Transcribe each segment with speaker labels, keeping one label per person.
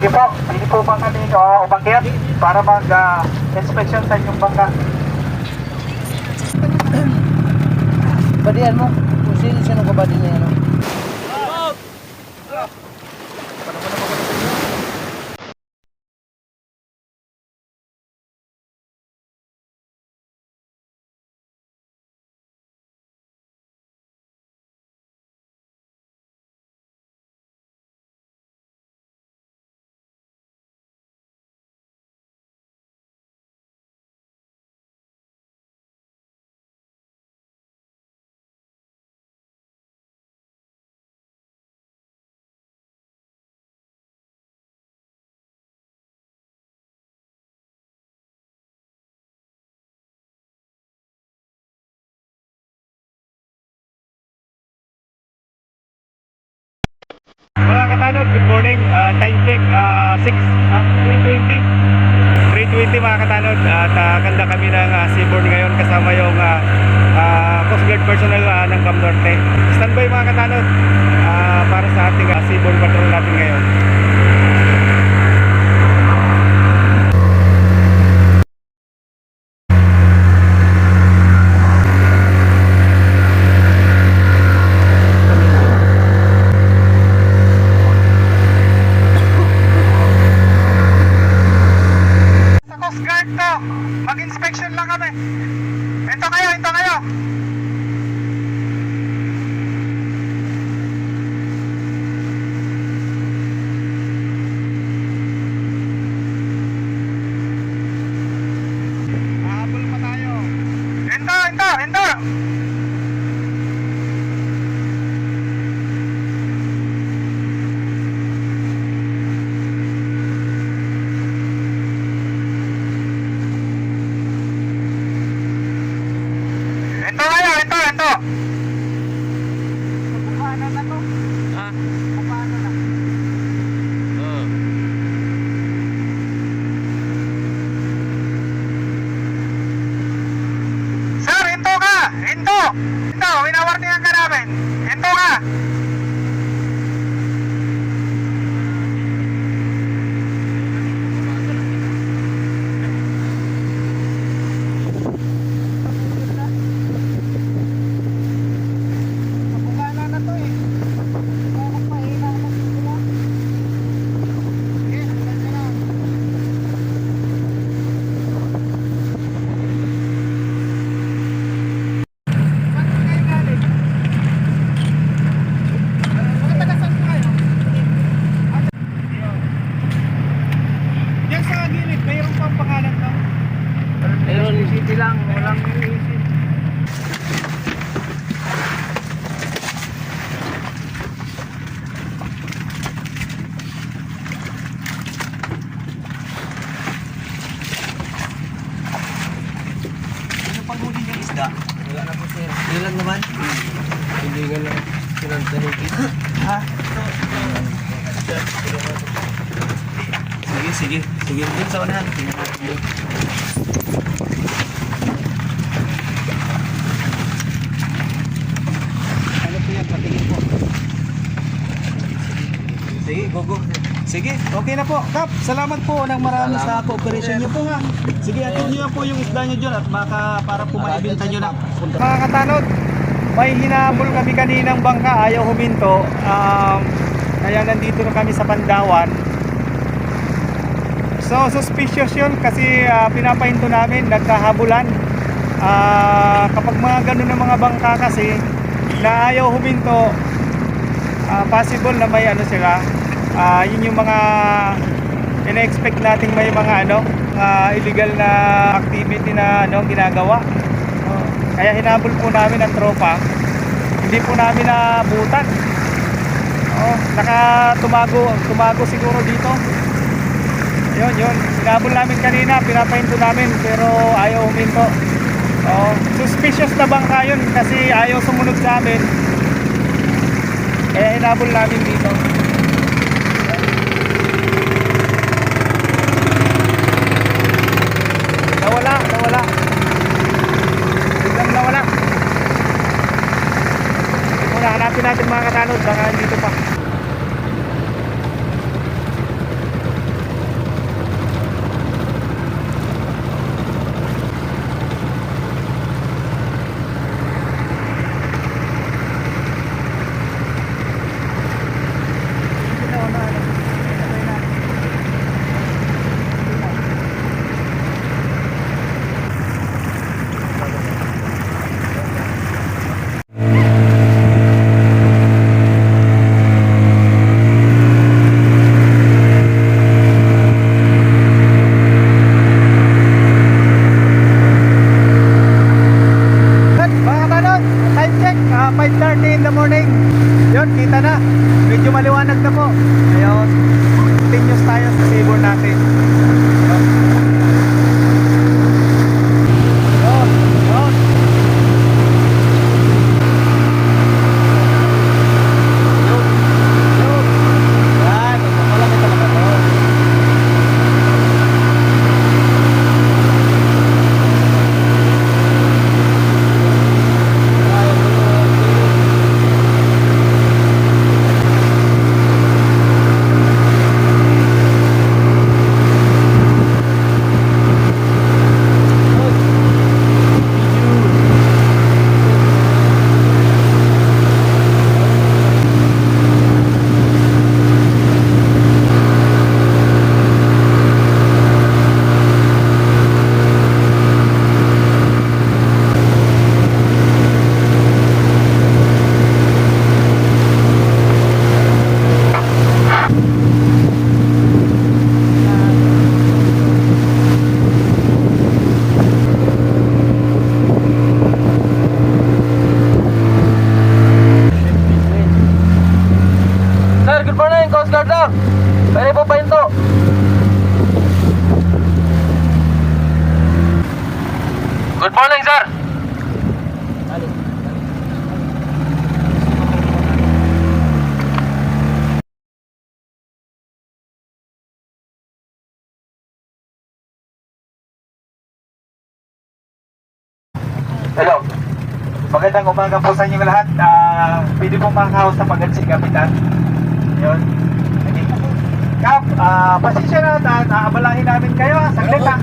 Speaker 1: Sige po, pili po ba kami umakyat para mag-inspection sa inyong bangka?
Speaker 2: Badian mo, kung sino kabady niya, ano?
Speaker 1: Mga katanod, good morning. Time check, 3:20. 3:20 mga katanod. At ganda kami ng seaboard ngayon kasama yung Coast Guard personnel ng Cam Norte. Standby mga katanod para sa ating seaboard patrol natin ngayon. Coast Guard to, mag-inspection lang kami. Ito kayo, ito kayo. Habol pa tayo. Ito. Ito. Paano na to? Ha? Paano na? Sir, hinto ka! Hinto! Winawarningan ka namin. Hinto ka! Diyan sa gilid, mayroon pang pangalan daw.
Speaker 2: Meron city lang, walang
Speaker 1: iisip.
Speaker 2: Ano pang huli niyang isda? Wala na po sir. Ilan naman? Hindi nga lang. Sinantanikit. Ha? Sige. Dun sa unahan. Tingnan natin yun.
Speaker 1: Ano po yan? Patingin po.
Speaker 2: Sige, go.
Speaker 1: Sige, okay na po. Kap, salamat po ng marami sa cooperation niyo po ha. Sige, atin niyo po yung isda niyo dyan at para po maibenta niyo na. Mga katanod, may hinabol kami kaninang bangka, ayaw huminto. Kaya nandito na kami sa Pandawan. So, suspicious yun kasi pinapahinto namin, nagkahabulan. Kapag mga ganun ng mga bangka kasi na ayaw huminto, possible na may ano sila. Yun yung mga ina-expect nating may mga illegal na activity na ginagawa. Kaya hinabol po namin ang tropa. Hindi po namin nabutan. Tumago siguro dito. Yun. Hinabol namin kanina, pinapahinto namin pero ayaw huminto. Suspicious na bangka yun kasi ayaw sumunod sa amin. Kaya hinabol namin dito. Nawala. Biglang nawala. Muna hanapin natin mga katanod, baka dito pa.
Speaker 2: lang. Pwede po pa ito. Good morning, sir.
Speaker 1: Hello. Magandang umaga po sa inyo lahat. Pwede po makakaos sa pagad si Kapitan. Yun. Kap, pasensya na at aabalahin namin kayo. Saglit lang.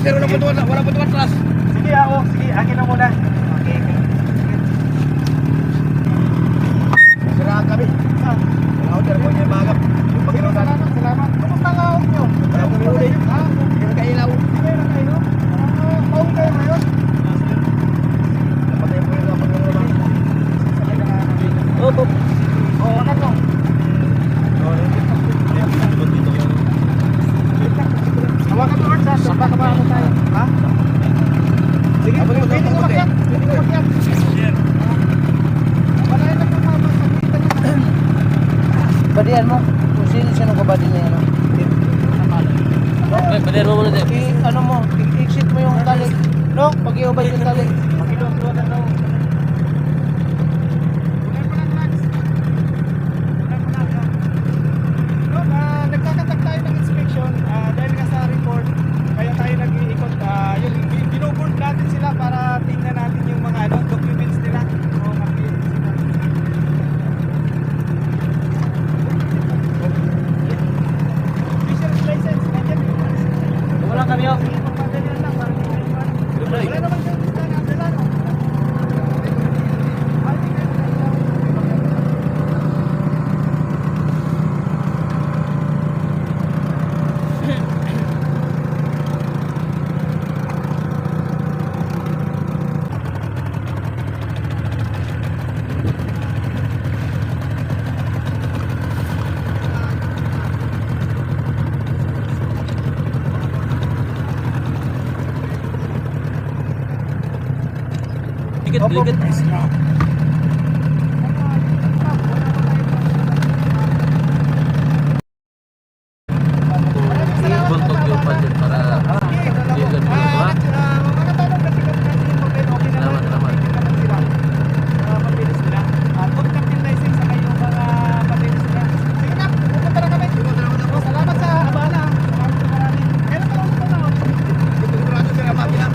Speaker 2: Sir, wala po tuwan atras.
Speaker 1: Sige, sige, akin na muna. Okay.
Speaker 2: Sirahan kami. Wala ko telephone niya bagap.
Speaker 1: Salamat. Kumusta ang ahog nyo?
Speaker 2: Wala po uli. Hindi na kailaw.
Speaker 1: Sige, nakainom. Pauwi kayo ngayon.
Speaker 2: Napatay po yung kapag ng naman.
Speaker 1: Opo. Oo, ano to? Hawakan mo, Lord, sa baka tayo. Ha? Sige, pwede ko makyat. Walayan lang ng mama.
Speaker 2: Badian mo. Kung sino kabadi niya. Badian mo muna din. Ano mo, exit mo yung tali. No? Pag-iubay yung tali.
Speaker 1: Pag-iubay na daw. Nagkakatak tayo ng inspection dahil nga sa report, kaya tayo nag-iikot. Yung binoboard natin sila para tingnan natin yung mga documents nila. O mag-iikot sila. Official license, nandiyan eh.
Speaker 2: Wala kami yun.
Speaker 1: Ganyan lang, parang wala naman siyang gusto na sila, no?
Speaker 2: Opo. Buntok yung budget para ligan mo. Ha? Salamat.
Speaker 1: Salamat sa abala. Kailan ka lang ito na? Sa makina.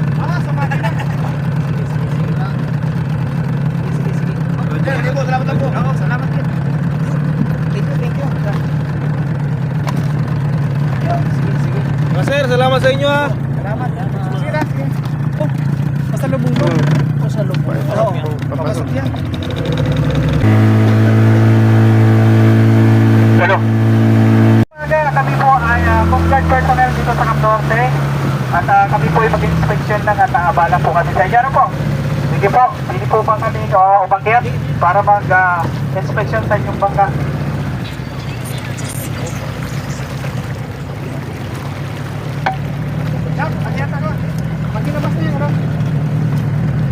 Speaker 1: Salamat po. Salamat din. Thank you. Sige.
Speaker 2: Sir, salamat sa inyo ha.
Speaker 1: Salamat. Sige. Oh, pasalubong mo.
Speaker 2: Pasalubong.
Speaker 1: Oo, papasok yan. Hello. Kami po ay Coast Guard personnel dito sa Camp Norte. At kami po ay mag-inspection lang at naabala po kami sa inyo. Ano po? Sige po, hindi po ba kami umakyat para mag-inspection sa inyong bangka? Akyat ako. Magkilabas na yun, ano?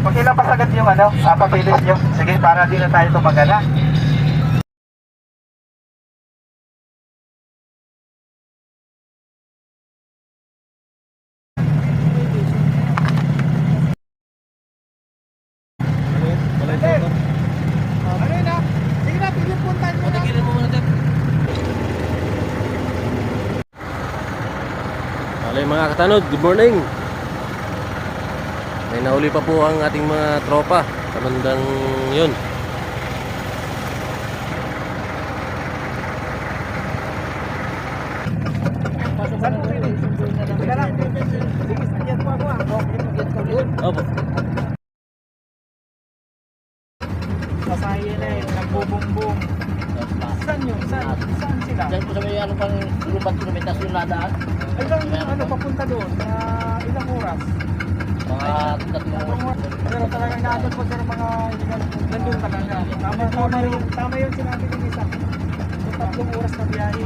Speaker 1: Magkilabas agad yung papilis nyo. Sige, para di na tayo tumagala. Ano yun ha? Sige na, pinunpuntan nyo na.
Speaker 2: Patigilin mo muna din. Alay mga katanod, good morning. May nahuli pa po ang ating mga tropa sa bandang yun.
Speaker 1: Saan po kayo? Sige lang. Sige, sakyan po ako ha.
Speaker 2: Opo.
Speaker 1: Pasahin na eh, nagbubumbong. Saan yun? Saan sila?
Speaker 3: Diyan po sa may ano pang lubat kilometers yung nadaan.
Speaker 1: Ilang papunta doon? Ilang oras?
Speaker 3: Mga tatlong oras.
Speaker 1: Pero talagang naandun po sir mga illegal. Nandun talaga. Tama yun sinabi ng isa. So, 3 oras na biyahe.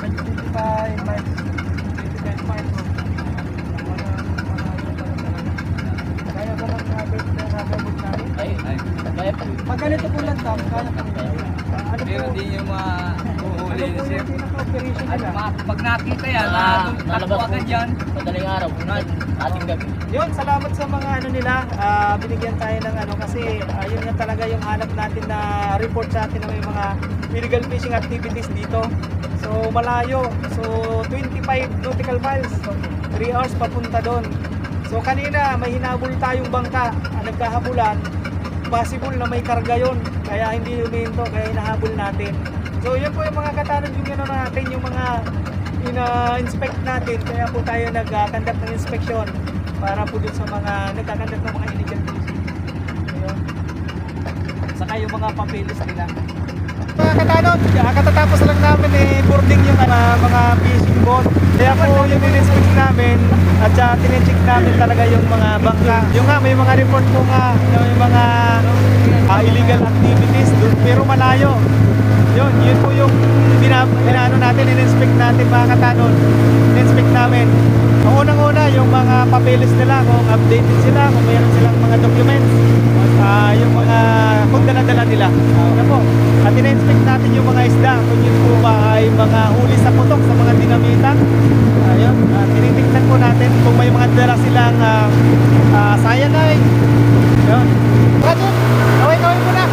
Speaker 1: 25 miles. 25 miles. Kaya ba lang nabot namin?
Speaker 3: Ay, kaya pa.
Speaker 1: Pag ganito po lang kaya kami.
Speaker 3: Pero di nyo ma-uhuli
Speaker 1: ano po yung pinaka-operation nila?
Speaker 2: Pag nakita yan, takbo
Speaker 3: nalabas po
Speaker 2: agad yan.
Speaker 3: madaling araw, ating gabi.
Speaker 1: Yun, salamat sa mga ano nila, binigyan tayo ng ano kasi yun nga talaga yung hanap natin na report sa atin na may mga illegal fishing activities dito. So malayo, so 25 nautical miles, 3 hours papunta doon. So kanina may hinabol tayong bangka, nagkahabulan, possible na may karga yun, kaya hindi huminto, kaya hinahabol natin. So yun po yung mga katanod yung ano natin, yung mga ina-inspect natin, kaya po tayo nag-conduct ng inspection para po dun sa mga nagkakandak ng mga illegal fishing. Ayun. Saka yung mga papeles nila. Mga katanod, katatapos lang namin boarding yung mga fishing boat. Kaya po yung in-inspect namin at tine-check namin talaga yung mga bangka. Yung nga, may mga report po nga na may mga illegal activities doon, pero malayo. Yun po yung binaano natin, in-inspect natin mga katanod. In-inspect namin. Ang unang-una, yung mga papeles nila, kung updated sila, kung mayroon silang mga documents, yung mga kung dala-dala nila. Ano po? At in-inspect natin yung mga isda, kung yun po ba ay mga huli sa putok, sa mga dinamitan. Ayun, tinitignan po natin kung may mga dala silang cyanide. Yun. Roger, kaway-kaway muna.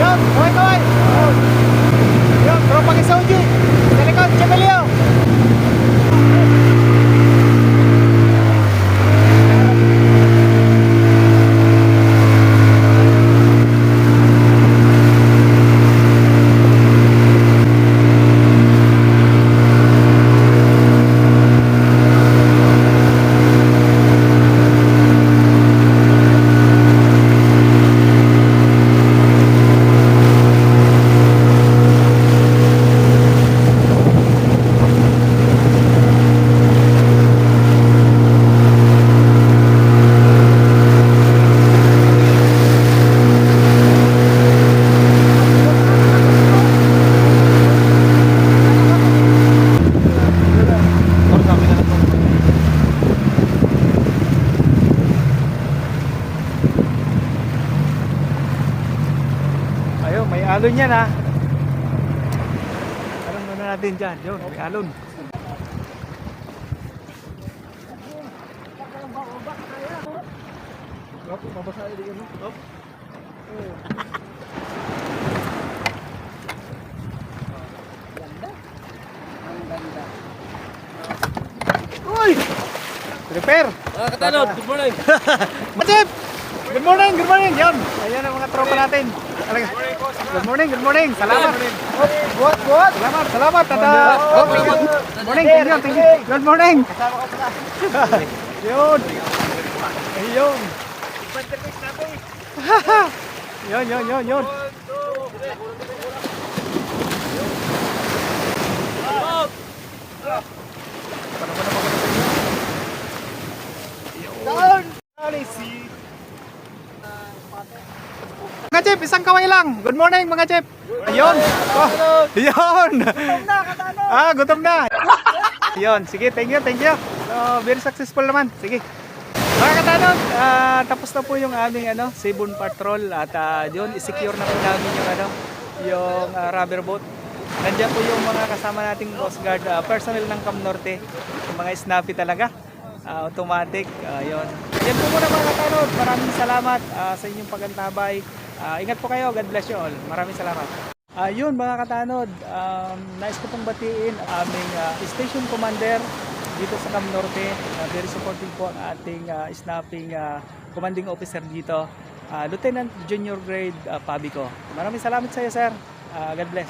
Speaker 1: Yun, kaway-kaway. Yun, tropang Isauji. Sa likod, Chemelio. Ayun, may alon yan ha. Alon muna natin dyan. Yun, may alon. Uy! Repair!
Speaker 2: Mga katanod, good morning.
Speaker 1: Matip! Good morning, good morning! Yan! Ayan ang mga tropa natin. Talaga. Good morning, good morning! Salamat! Buat! Salamat, salamat! Good morning, thank you! Good morning! Yun! Ayun! Yun! Mga Chip, isang kaway lang. Good morning mga Chip. Ayun. Oh, yun. Gutom na. Yun, sige, thank you. So, very successful naman. Sige. Mga katanod, tapos na po yung aming Seabourn Patrol at yun, i-secure na po namin yung rubber boat. Nandiyan po yung mga kasama nating Coast Guard personnel ng Cam Norte. Yung mga snappy talaga. Automatic. Yun. Yan po muna mga katanod. Maraming salamat sa inyong pagantabay. Ingat po kayo. God bless you all. Maraming salamat. Yun mga katanod. Nais ko pong batiin aming station commander dito sa Cam Norte. Very supportive po ang ating snapping commanding officer dito. Lieutenant Junior Grade Pabico. Maraming salamat sa iyo, sir. God bless.